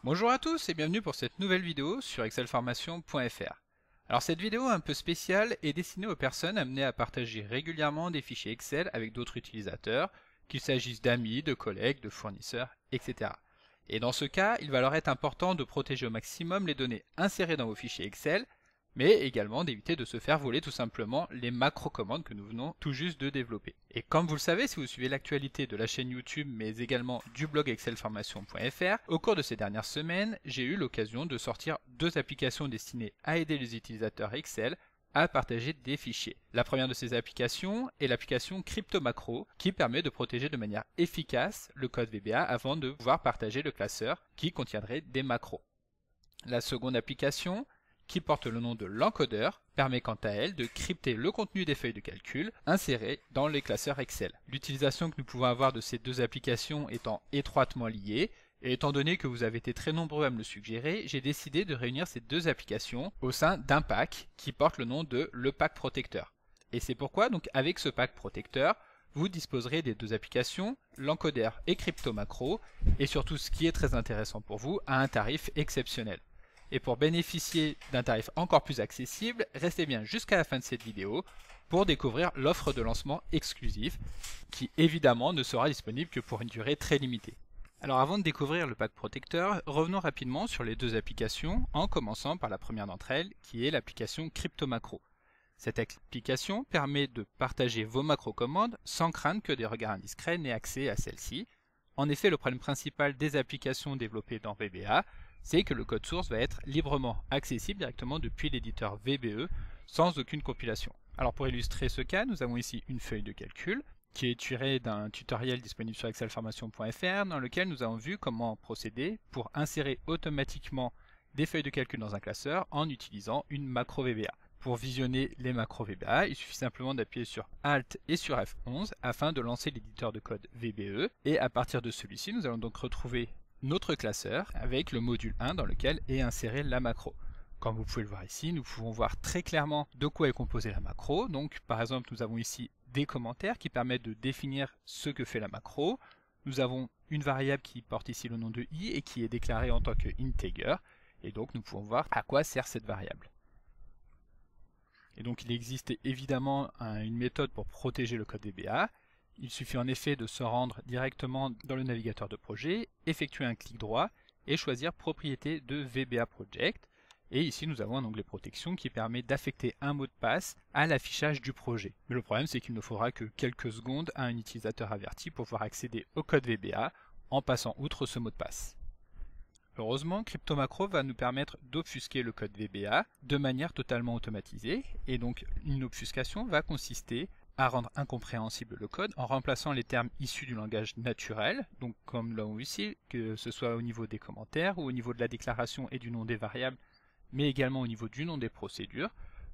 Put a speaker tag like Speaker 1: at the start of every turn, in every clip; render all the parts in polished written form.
Speaker 1: Bonjour à tous et bienvenue pour cette nouvelle vidéo sur excelformation.fr. Alors cette vidéo un peu spéciale est destinée aux personnes amenées à partager régulièrement des fichiers Excel avec d'autres utilisateurs, qu'il s'agisse d'amis, de collègues, de fournisseurs, etc. Et dans ce cas, il va leur être important de protéger au maximum les données insérées dans vos fichiers Excel, mais également d'éviter de se faire voler tout simplement les macro-commandes que nous venons tout juste de développer. Et comme vous le savez, si vous suivez l'actualité de la chaîne YouTube, mais également du blog excelformation.fr, au cours de ces dernières semaines, j'ai eu l'occasion de sortir deux applications destinées à aider les utilisateurs Excel à partager des fichiers. La première de ces applications est l'application CryptoMacro, qui permet de protéger de manière efficace le code VBA avant de pouvoir partager le classeur qui contiendrait des macros. La seconde application, qui porte le nom de l'encodeur, permet quant à elle de crypter le contenu des feuilles de calcul insérées dans les classeurs Excel. L'utilisation que nous pouvons avoir de ces deux applications étant étroitement liée, et étant donné que vous avez été très nombreux à me le suggérer, j'ai décidé de réunir ces deux applications au sein d'un pack qui porte le nom de le pack protecteur. Et c'est pourquoi, donc, avec ce pack protecteur, vous disposerez des deux applications, l'encodeur et CryptoMacro, et surtout ce qui est très intéressant pour vous, à un tarif exceptionnel. Et pour bénéficier d'un tarif encore plus accessible, restez bien jusqu'à la fin de cette vidéo pour découvrir l'offre de lancement exclusive qui évidemment ne sera disponible que pour une durée très limitée. Alors avant de découvrir le pack protecteur, revenons rapidement sur les deux applications en commençant par la première d'entre elles qui est l'application CryptoMacro. Cette application permet de partager vos macro-commandes sans craindre que des regards indiscrets n'aient accès à celles-ci. En effet, le problème principal des applications développées dans VBA, c'est que le code source va être librement accessible directement depuis l'éditeur VBE sans aucune compilation. Alors pour illustrer ce cas, nous avons ici une feuille de calcul qui est tirée d'un tutoriel disponible sur excelformation.fr dans lequel nous avons vu comment procéder pour insérer automatiquement des feuilles de calcul dans un classeur en utilisant une macro VBA. Pour visionner les macros VBA, il suffit simplement d'appuyer sur Alt et sur F11 afin de lancer l'éditeur de code VBE et à partir de celui-ci, nous allons donc retrouver notre classeur avec le module 1 dans lequel est insérée la macro. Comme vous pouvez le voir ici, nous pouvons voir très clairement de quoi est composée la macro. Donc par exemple, nous avons ici des commentaires qui permettent de définir ce que fait la macro. Nous avons une variable qui porte ici le nom de i et qui est déclarée en tant que integer. Et donc nous pouvons voir à quoi sert cette variable. Et donc il existe évidemment une méthode pour protéger le code VBA. Il suffit en effet de se rendre directement dans le navigateur de projet, effectuer un clic droit et choisir propriété de VBA Project. Et ici nous avons un onglet protection qui permet d'affecter un mot de passe à l'affichage du projet. Mais le problème c'est qu'il ne faudra que quelques secondes à un utilisateur averti pour pouvoir accéder au code VBA en passant outre ce mot de passe. Heureusement, CryptoMacro va nous permettre d'obfusquer le code VBA de manière totalement automatisée. Et donc une obfuscation va consister à rendre incompréhensible le code en remplaçant les termes issus du langage naturel, donc comme l'on voit ici, que ce soit au niveau des commentaires ou au niveau de la déclaration et du nom des variables, mais également au niveau du nom des procédures,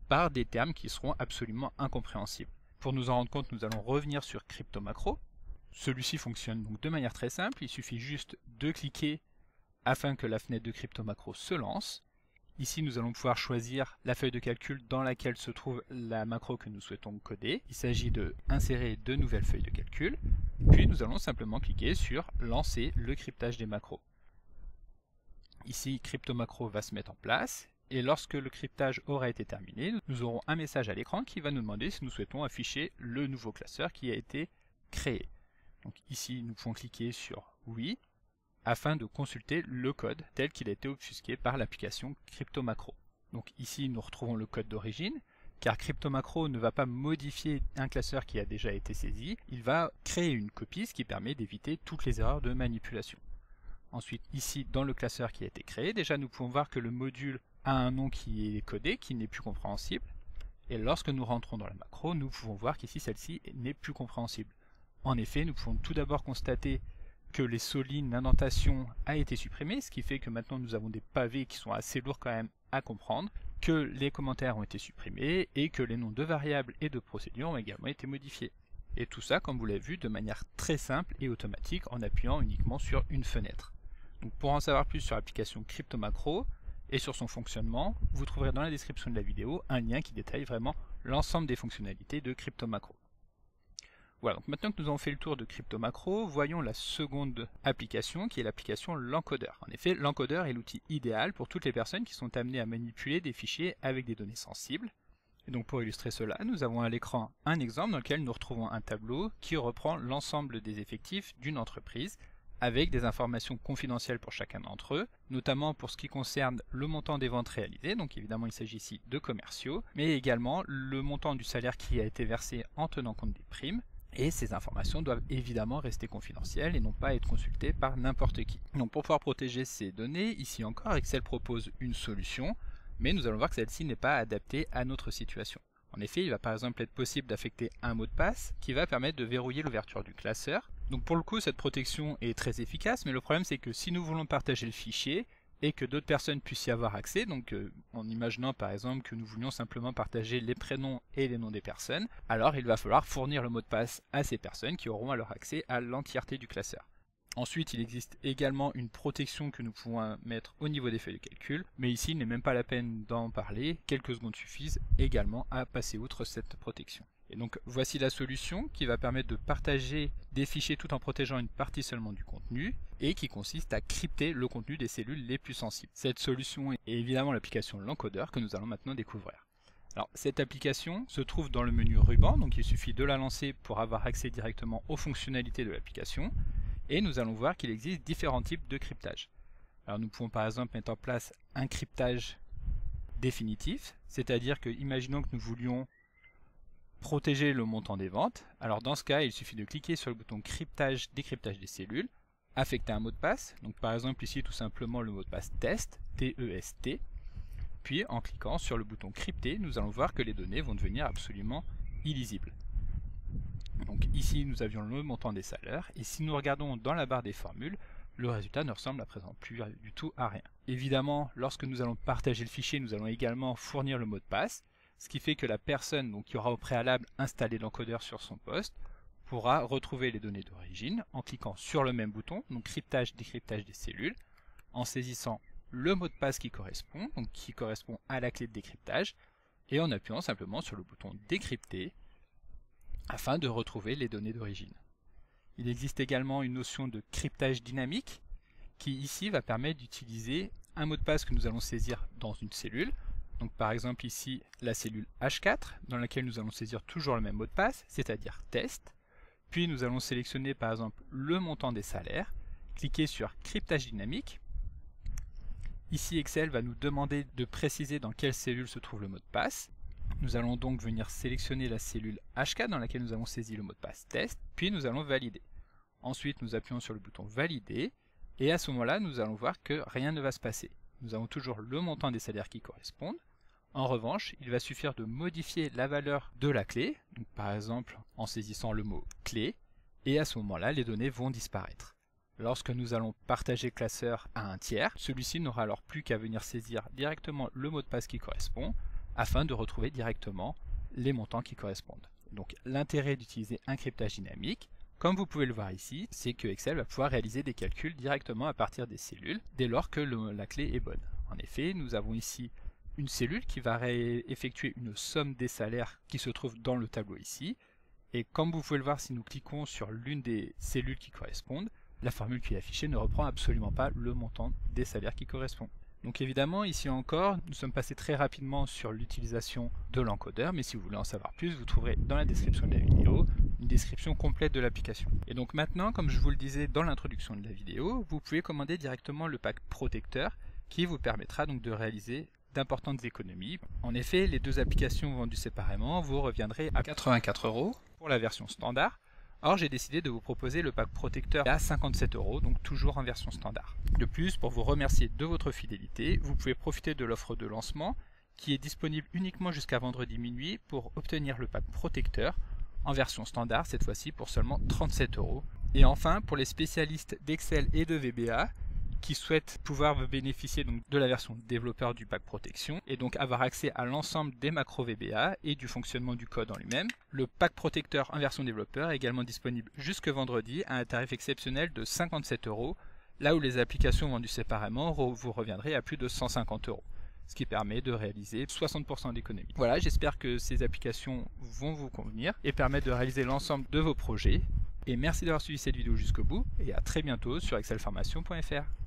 Speaker 1: par des termes qui seront absolument incompréhensibles. Pour nous en rendre compte, nous allons revenir sur CryptoMacro. Celui-ci fonctionne donc de manière très simple, il suffit juste de cliquer afin que la fenêtre de CryptoMacro se lance. Ici, nous allons pouvoir choisir la feuille de calcul dans laquelle se trouve la macro que nous souhaitons coder. Il s'agit de insérer de nouvelles feuilles de calcul. Puis, nous allons simplement cliquer sur lancer le cryptage des macros. Ici, CryptoMacro va se mettre en place. Et lorsque le cryptage aura été terminé, nous aurons un message à l'écran qui va nous demander si nous souhaitons afficher le nouveau classeur qui a été créé. Donc ici, nous pouvons cliquer sur oui, afin de consulter le code tel qu'il a été obfusqué par l'application CryptoMacro. Donc ici nous retrouvons le code d'origine, car CryptoMacro ne va pas modifier un classeur qui a déjà été saisi, il va créer une copie, ce qui permet d'éviter toutes les erreurs de manipulation. Ensuite ici dans le classeur qui a été créé, déjà nous pouvons voir que le module a un nom qui est codé, qui n'est plus compréhensible, et lorsque nous rentrons dans la macro, nous pouvons voir qu'ici celle-ci n'est plus compréhensible. En effet, nous pouvons tout d'abord constater que les solines, l'indentation a été supprimée, ce qui fait que maintenant nous avons des pavés qui sont assez lourds quand même à comprendre, que les commentaires ont été supprimés et que les noms de variables et de procédures ont également été modifiés. Et tout ça, comme vous l'avez vu, de manière très simple et automatique en appuyant uniquement sur une fenêtre. Donc pour en savoir plus sur l'application CryptoMacro et sur son fonctionnement, vous trouverez dans la description de la vidéo un lien qui détaille vraiment l'ensemble des fonctionnalités de CryptoMacro. Voilà, donc maintenant que nous avons fait le tour de CryptoMacro, voyons la seconde application qui est l'application l'encodeur. En effet, l'encodeur est l'outil idéal pour toutes les personnes qui sont amenées à manipuler des fichiers avec des données sensibles. Et donc pour illustrer cela, nous avons à l'écran un exemple dans lequel nous retrouvons un tableau qui reprend l'ensemble des effectifs d'une entreprise avec des informations confidentielles pour chacun d'entre eux, notamment pour ce qui concerne le montant des ventes réalisées, donc évidemment il s'agit ici de commerciaux, mais également le montant du salaire qui a été versé en tenant compte des primes. Et ces informations doivent évidemment rester confidentielles et non pas être consultées par n'importe qui. Donc pour pouvoir protéger ces données, ici encore, Excel propose une solution, mais nous allons voir que celle-ci n'est pas adaptée à notre situation. En effet, il va par exemple être possible d'affecter un mot de passe qui va permettre de verrouiller l'ouverture du classeur. Donc pour le coup, cette protection est très efficace, mais le problème c'est que si nous voulons partager le fichier et que d'autres personnes puissent y avoir accès, donc en imaginant par exemple que nous voulions simplement partager les prénoms et les noms des personnes, alors il va falloir fournir le mot de passe à ces personnes qui auront alors accès à l'entièreté du classeur. Ensuite, il existe également une protection que nous pouvons mettre au niveau des feuilles de calcul, mais ici il n'est même pas la peine d'en parler, quelques secondes suffisent également à passer outre cette protection. Et donc voici la solution qui va permettre de partager des fichiers tout en protégeant une partie seulement du contenu et qui consiste à crypter le contenu des cellules les plus sensibles. Cette solution est évidemment l'application l'encodeur que nous allons maintenant découvrir. Alors cette application se trouve dans le menu ruban, donc il suffit de la lancer pour avoir accès directement aux fonctionnalités de l'application. Et nous allons voir qu'il existe différents types de cryptage. Alors nous pouvons par exemple mettre en place un cryptage définitif, c'est-à-dire que imaginons que nous voulions protéger le montant des ventes. Alors dans ce cas, il suffit de cliquer sur le bouton cryptage, décryptage des cellules, affecter un mot de passe, donc par exemple ici tout simplement le mot de passe test, T-E-S-T, puis en cliquant sur le bouton crypter, nous allons voir que les données vont devenir absolument illisibles. Donc ici nous avions le montant des salaires, et si nous regardons dans la barre des formules, le résultat ne ressemble à présent plus du tout à rien. Évidemment, lorsque nous allons partager le fichier, nous allons également fournir le mot de passe, ce qui fait que la personne qui aura au préalable installé l'encodeur sur son poste pourra retrouver les données d'origine en cliquant sur le même bouton, donc cryptage, décryptage des cellules, en saisissant le mot de passe qui correspond, donc qui correspond à la clé de décryptage, et en appuyant simplement sur le bouton décrypter, afin de retrouver les données d'origine. Il existe également une notion de cryptage dynamique qui ici va permettre d'utiliser un mot de passe que nous allons saisir dans une cellule. Donc par exemple ici la cellule H4 dans laquelle nous allons saisir toujours le même mot de passe, c'est-à-dire test. Puis nous allons sélectionner par exemple le montant des salaires, cliquer sur cryptage dynamique. Ici Excel va nous demander de préciser dans quelle cellule se trouve le mot de passe. Nous allons donc venir sélectionner la cellule H4 dans laquelle nous avons saisi le mot de passe test, puis nous allons valider. Ensuite nous appuyons sur le bouton valider, et à ce moment-là nous allons voir que rien ne va se passer. Nous avons toujours le montant des salaires qui correspondent. En revanche, il va suffire de modifier la valeur de la clé, donc par exemple en saisissant le mot clé, et à ce moment-là les données vont disparaître. Lorsque nous allons partager le classeur à un tiers, celui-ci n'aura alors plus qu'à venir saisir directement le mot de passe qui correspond, afin de retrouver directement les montants qui correspondent. Donc l'intérêt d'utiliser un cryptage dynamique, comme vous pouvez le voir ici, c'est que Excel va pouvoir réaliser des calculs directement à partir des cellules, dès lors que la clé est bonne. En effet, nous avons ici une cellule qui va effectuer une somme des salaires qui se trouve dans le tableau ici, et comme vous pouvez le voir si nous cliquons sur l'une des cellules qui correspondent, la formule qui est affichée ne reprend absolument pas le montant des salaires qui correspond. Donc évidemment, ici encore, nous sommes passés très rapidement sur l'utilisation de l'encodeur, mais si vous voulez en savoir plus, vous trouverez dans la description de la vidéo une description complète de l'application. Et donc maintenant, comme je vous le disais dans l'introduction de la vidéo, vous pouvez commander directement le pack protecteur qui vous permettra donc de réaliser d'importantes économies. En effet, les deux applications vendues séparément vous reviendraient à 84 € pour la version standard. Or, j'ai décidé de vous proposer le pack protecteur à 57 €, donc toujours en version standard. De plus, pour vous remercier de votre fidélité, vous pouvez profiter de l'offre de lancement qui est disponible uniquement jusqu'à vendredi minuit pour obtenir le pack protecteur en version standard, cette fois-ci pour seulement 37 €. Et enfin, pour les spécialistes d'Excel et de VBA, qui souhaitent pouvoir bénéficier donc de la version développeur du pack protection et donc avoir accès à l'ensemble des macros VBA et du fonctionnement du code en lui-même. Le pack protecteur en version développeur est également disponible jusque vendredi à un tarif exceptionnel de 57 €, là où les applications vendues séparément vous reviendraient à plus de 150 €. ce qui permet de réaliser 60% d'économie. Voilà, j'espère que ces applications vont vous convenir et permettre de réaliser l'ensemble de vos projets. Et merci d'avoir suivi cette vidéo jusqu'au bout et à très bientôt sur excelformation.fr.